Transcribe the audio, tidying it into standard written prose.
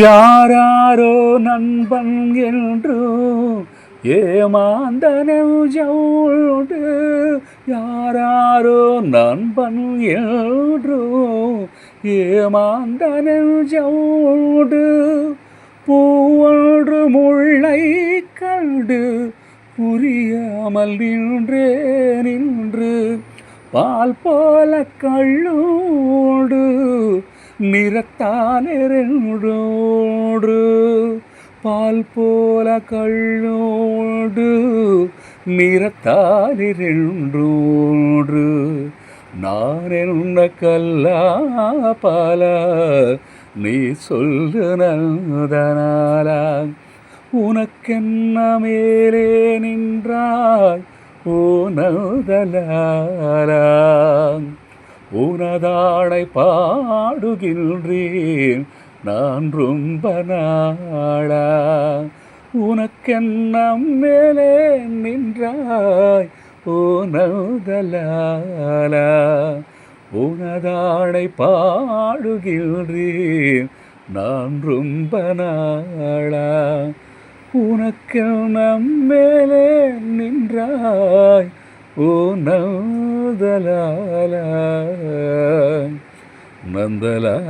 யாராரோ நண்பன் என்று ஏமாந்த நெஞ்சோடு, யாராரோ நண்பன் என்று ஏமாந்த நெஞ்சோடு, பூவொன்று முல்லை கண்டு புரியாமல் நின்று பால் போல கள்ளோடு நிறத்தானென்றோடு, பால் போல கள்ளோடு நிறத்தானென்றோடு, நான் என்ன கல்லா பால நீ சொல்லு நந்தனாலா, உனக்கென்ன மேலே நின்றாய் ஓ நந்தலாலா, உனதாடை பாடுகின்றேன் நான் ரொம்ப நாளா, உனக்கென்ன மேலே நின்றாய் ஓ நந்தலாலா, உனதாடை பாடுகின்றேன் நான் ரொம்ப நாளா, உனக்கென்ன மேலே நின்றாய் ஓ நந்தலாலா, நந்தலாலா.